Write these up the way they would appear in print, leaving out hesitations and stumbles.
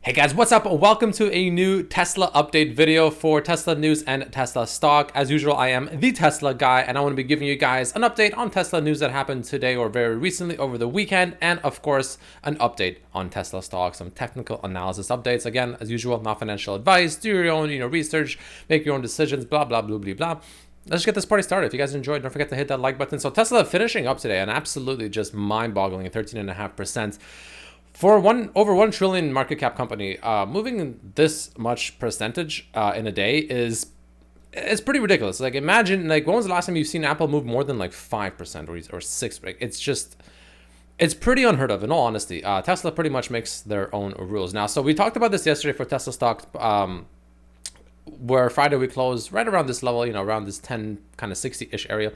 Hey guys, what's up? Welcome to a new Tesla update video for Tesla news and Tesla stock. As usual, I am the Tesla guy, and I want to be giving you guys an update on Tesla news that happened today or very recently over the weekend, and of course, an update on Tesla stock, some technical analysis updates. Again, as usual, not financial advice. Do your own, research, make your own decisions, blah, blah, blah, blah, blah. Let's get this party started. If you guys enjoyed, don't forget to hit that like button. So Tesla finishing up today, and absolutely just mind-boggling, 13.5%. For over 1 trillion market cap company, moving this much percentage in a day is pretty ridiculous. Like, imagine, like, when was the last time you've seen Apple move more than like 5% or 6%? Like, it's pretty unheard of, in all honesty. Tesla pretty much makes their own rules now. So we talked about this yesterday for Tesla stock, where Friday we closed right around this level, around this 10 kind of 60-ish area.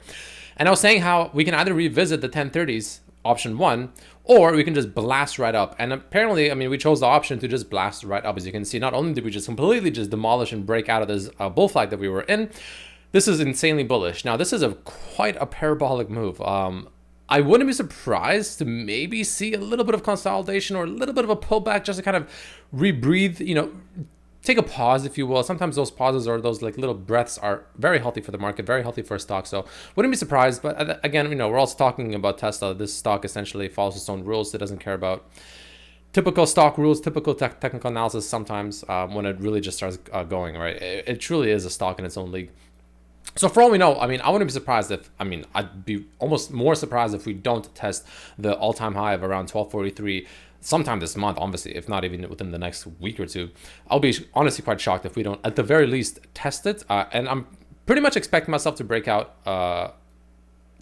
And I was saying how we can either revisit the 1030s, option one, or we can just blast right up. And apparently, I mean, we chose the option to just blast right up. As you can see, not only did we just completely just demolish and break out of this bull flag that we were in, this is insanely bullish. Now, this is quite a parabolic move. I wouldn't be surprised to maybe see a little bit of consolidation or a little bit of a pullback just to kind of rebreathe, take a pause, if you will. Sometimes those pauses or those like little breaths are very healthy for the market, very healthy for a stock. So wouldn't be surprised. But again, we're also talking about Tesla. This stock essentially follows its own rules. It doesn't care about typical stock rules, typical technical analysis sometimes when it really just starts going, right? It truly is a stock in its own league. So for all we know, I wouldn't be surprised if, I'd be almost more surprised if we don't test the all-time high of around 1243 sometime this month, obviously, if not even within the next week or two. I'll be honestly quite shocked if we don't, at the very least, test it. And I'm pretty much expecting myself to break out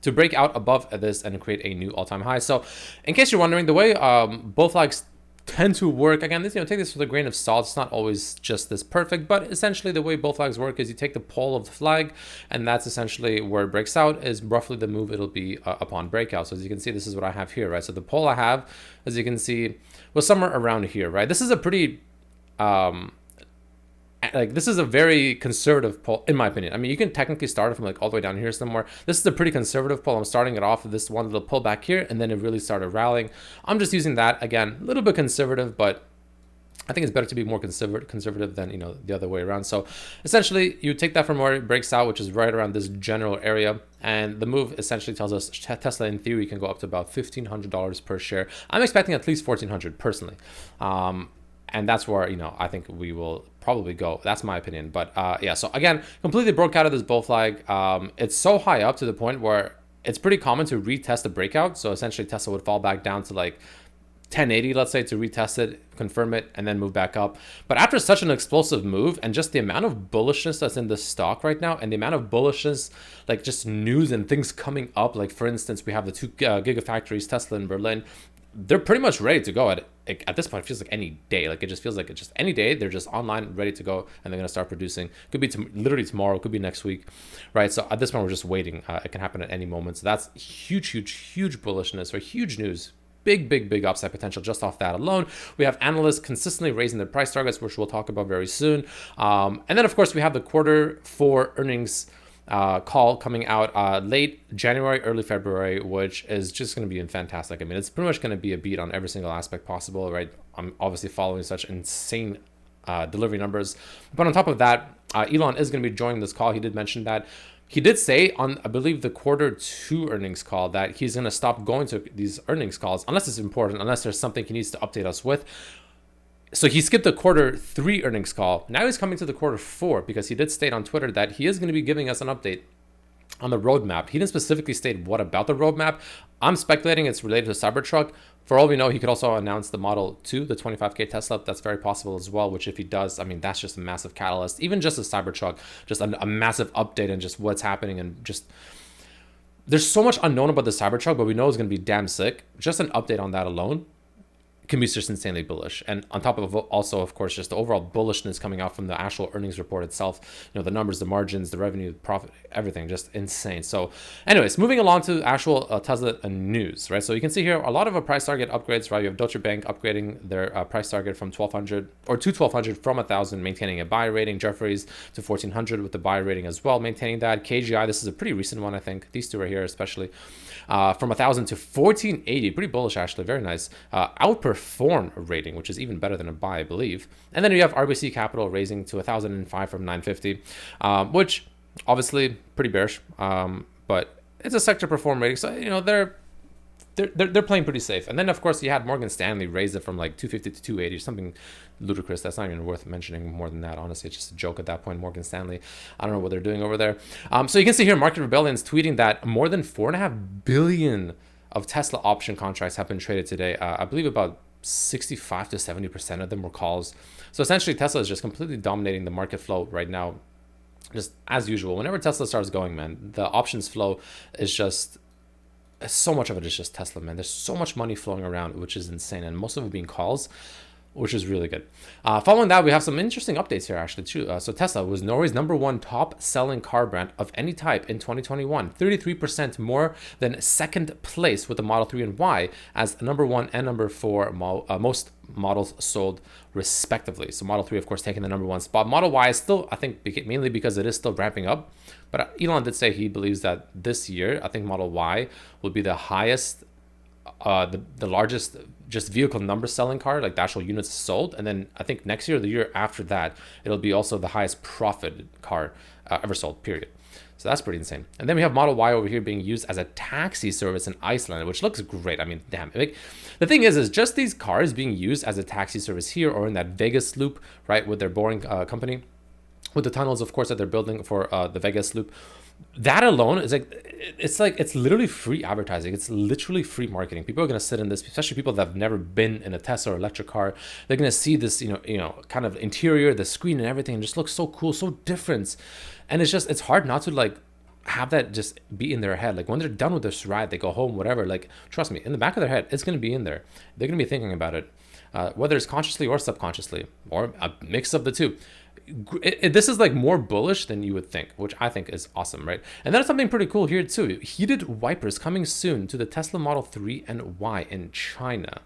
above this and create a new all-time high. So in case you're wondering, the way both flags tend to work, again, this, take this with a grain of salt. It's not always just this perfect, but essentially the way both flags work is you take the pole of the flag, and that's essentially where it breaks out, is roughly the move it'll be upon breakout. So as you can see, this is what I have here, right? So the pole I have, as you can see, was somewhere around here, right? This is a pretty this is a very conservative pull, in my opinion. You can technically start it from like all the way down here somewhere. This is a pretty conservative pull. I'm starting it off of this one little pull back here, and then it really started rallying. I'm just using that, again, a little bit conservative, but I think it's better to be more conservative than, the other way around. So essentially, you take that from where it breaks out, which is right around this general area, and the move essentially tells us Tesla, in theory, can go up to about $1,500 per share. I'm expecting at least $1,400 personally. And that's where, I think we will probably go. That's my opinion. But yeah, so again, completely broke out of this bull flag. It's so high up to the point where it's pretty common to retest the breakout. So essentially Tesla would fall back down to like 1080, let's say, to retest it, confirm it, and then move back up. But after such an explosive move, and just the amount of bullishness that's in the stock right now, and the amount of bullishness, like just news and things coming up, like for instance, we have the two gigafactories, Tesla in Berlin. They're pretty much ready to go at this point. It feels like any day. Like, it just feels like it's just any day. They're just online, ready to go, and they're going to start producing. Could be literally tomorrow, could be next week, right? So at this point, we're just waiting. It can happen at any moment. So that's huge bullishness, or huge news. Big upside potential just off that alone. We have analysts consistently raising their price targets, which we'll talk about very soon. And then, of course, we have the Q4 earnings call coming out late January, early February, which is just going to be fantastic. It's pretty much going to be a beat on every single aspect possible, right? I'm obviously following such insane delivery numbers. But on top of that, Elon is going to be joining this call. He did mention that. He did say on, I believe, the Q2 earnings call that he's going to stop going to these earnings calls unless it's important, unless there's something he needs to update us with. So he skipped the Q3 earnings call. Now he's coming to the Q4 because he did state on Twitter that he is going to be giving us an update on the roadmap. He didn't specifically state what about the roadmap. I'm speculating it's related to Cybertruck. For all we know, he could also announce the Model 2, the 25K Tesla. That's very possible as well, which if he does, that's just a massive catalyst. Even just a Cybertruck, just a massive update and just what's happening, and just there's so much unknown about the Cybertruck, but we know it's going to be damn sick. Just an update on that alone can be just insanely bullish. And on top of also, of course, just the overall bullishness coming out from the actual earnings report itself, the numbers, the margins, the revenue, the profit, everything, just insane. So anyways, moving along to actual Tesla news, right? So you can see here a lot of our price target upgrades, right? You have Deutsche Bank upgrading their price target from 1200 or to 1200 from 1000, maintaining a buy rating. Jefferies to 1400 with the buy rating as well, maintaining that. KGI, this is a pretty recent one, I think. These two right here, especially from 1000 to 1480, pretty bullish actually, very nice. Outperform perform rating, which is even better than a buy, I believe. And then you have RBC Capital raising to 1,005 from 950, which obviously pretty bearish, but it's a sector perform rating. So, they're playing pretty safe. And then, of course, you had Morgan Stanley raise it from like 250 to 280, something ludicrous. That's not even worth mentioning more than that. Honestly, it's just a joke at that point. Morgan Stanley, I don't know what they're doing over there. So you can see here, Market Rebellion's tweeting that more than 4.5 billion of Tesla option contracts have been traded today. I believe about 65 to 70% of them were calls. So essentially, Tesla is just completely dominating the market flow right now. Just as usual, whenever Tesla starts going, man, the options flow is just, so much of it is just Tesla, man. There's so much money flowing around, which is insane, and most of it being calls, which is really good. Following that, we have some interesting updates here, actually, too. So Tesla was Norway's #1 top-selling car brand of any type in 2021, 33% more than second place with the Model 3 and Y as #1 and #4 most models sold respectively. So Model 3, of course, taking the #1 spot. Model Y is still, I think, mainly because it is still ramping up. But Elon did say he believes that this year, I think Model Y will be the highest, the largest just vehicle number selling car, like the actual units sold. And then I think next year, the year after that, it'll be also the highest profit car ever sold, period. So that's pretty insane. And then we have Model Y over here being used as a taxi service in Iceland, which looks great. I mean, damn. Like, the thing is just these cars being used as a taxi service here or in that Vegas loop, right, with their boring company, with the tunnels, of course, that they're building for the Vegas loop. That alone is it's literally free advertising. It's literally free marketing. People are going to sit in this, especially people that have never been in a Tesla or electric car. They're going to see this, kind of interior, the screen and everything, and just looks so cool, so different. And it's hard not to like have that just be in their head. Like when they're done with this ride, they go home, whatever. Like, trust me, in the back of their head, it's going to be in there. They're going to be thinking about it, whether it's consciously or subconsciously, or a mix of the two. This is like more bullish than you would think, which I think is awesome, right? And then something pretty cool here too. Heated wipers coming soon to the Tesla Model 3 and Y in China.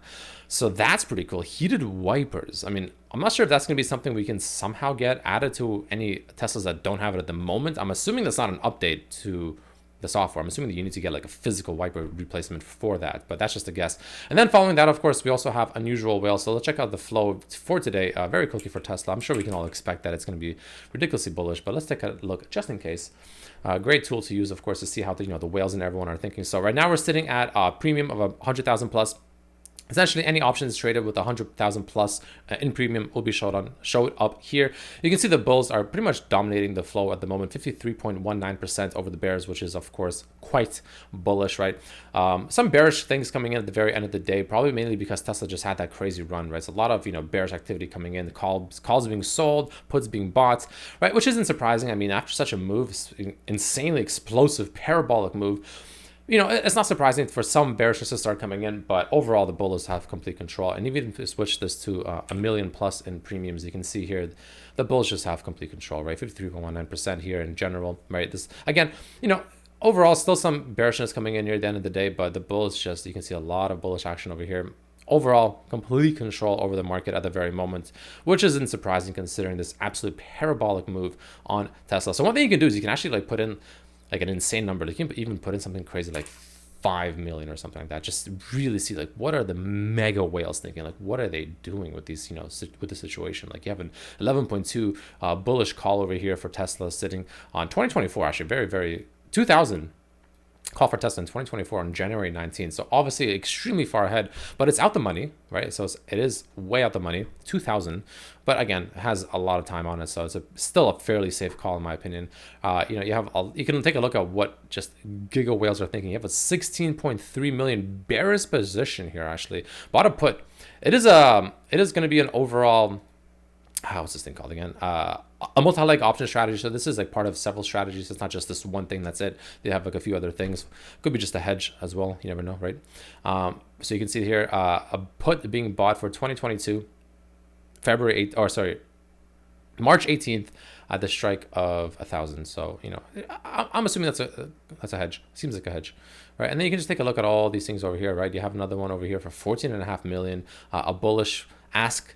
So that's pretty cool. Heated wipers. I mean, I'm not sure if that's going to be something we can somehow get added to any Teslas that don't have it at the moment. I'm assuming that's not an update to the software. I'm assuming that you need to get like a physical wiper replacement for that, but that's just a guess. And then following that, of course, we also have unusual whales. So let's check out the flow for today very quickly for Tesla. I'm sure we can all expect that it's going to be ridiculously bullish, but let's take a look just in case. Great tool to use, of course, to see how the whales and everyone are thinking. So right now we're sitting at a premium of 100,000 plus. Essentially, any options traded with 100,000 plus in premium will be showed up here. You can see the bulls are pretty much dominating the flow at the moment, 53.19% over the bears, which is, of course, quite bullish, right? Some bearish things coming in at the very end of the day, probably mainly because Tesla just had that crazy run, right? So a lot of, bearish activity coming in, calls being sold, puts being bought, right? Which isn't surprising. I mean, after such a move, insanely explosive, parabolic move, it's not surprising for some bearishness to start coming in, but overall the bulls have complete control. And even if we switch this to a million plus in premiums, you can see here the bulls just have complete control, right? 53.19% here in general, right? This again, overall still some bearishness coming in here at the end of the day, but the bulls you can see a lot of bullish action over here. Overall, complete control over the market at the very moment, which isn't surprising considering this absolute parabolic move on Tesla. So one thing you can do is you can actually put in like an insane number. You can even put in something crazy like 5 million or something like that. Just really see what are the mega whales thinking? Like what are they doing with these, with the situation? Like you have an 11.2 bullish call over here for Tesla sitting on 2024. Actually, very, very 2000. Call for Tesla in 2024 on January 19th. So obviously extremely far ahead, but it's out the money, right? So it is way out the money, 2000, but again, it has a lot of time on it. So it's still a fairly safe call in my opinion. You can take a look at what just giga whales are thinking. You have a 16.3 million bearish position here, actually. Bought a put. It is going to be an overall, what's this thing called again? A multi-leg option strategy. So this is like part of several strategies. It's not just this one thing. That's it. They have like a few other things. Could be just a hedge as well. You never know, right? So you can see here a put being bought for 2022, March 18th at the strike of 1,000. So I'm assuming that's a hedge. Seems like a hedge, right? And then you can just take a look at all these things over here, right? You have another one over here for 14.5 million, a bullish ask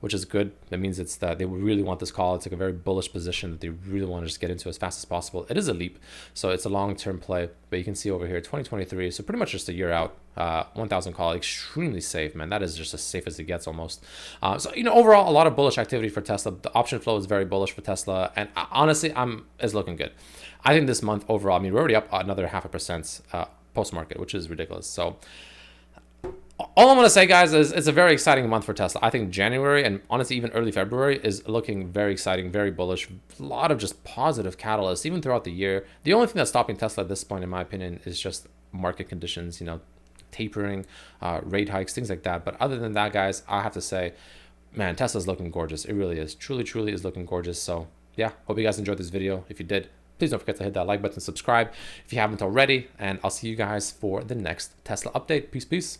which is good. That means it's that they really want this call. It's like a very bullish position that they really want to just get into as fast as possible. It is a leap, so it's a long-term play. But you can see over here, 2023, so pretty much just a year out. 1,000 call, extremely safe, man. That is just as safe as it gets almost. So, you know, overall, a lot of bullish activity for Tesla. The option flow is very bullish for Tesla, and honestly, it's looking good. I think this month overall, I mean, we're already up another 0.5% post-market, which is ridiculous. So all I'm going to say, guys, is it's a very exciting month for Tesla. I think January and honestly even early February is looking very exciting, very bullish. A lot of just positive catalysts even throughout the year. The only thing that's stopping Tesla at this point, in my opinion, is just market conditions, you know, tapering, rate hikes, things like that. But other than that, guys, I have to say, man, Tesla's looking gorgeous. It really is. Truly, truly is looking gorgeous. So yeah, hope you guys enjoyed this video. If you did, please don't forget to hit that like button, subscribe if you haven't already, and I'll see you guys for the next Tesla update. Peace, peace.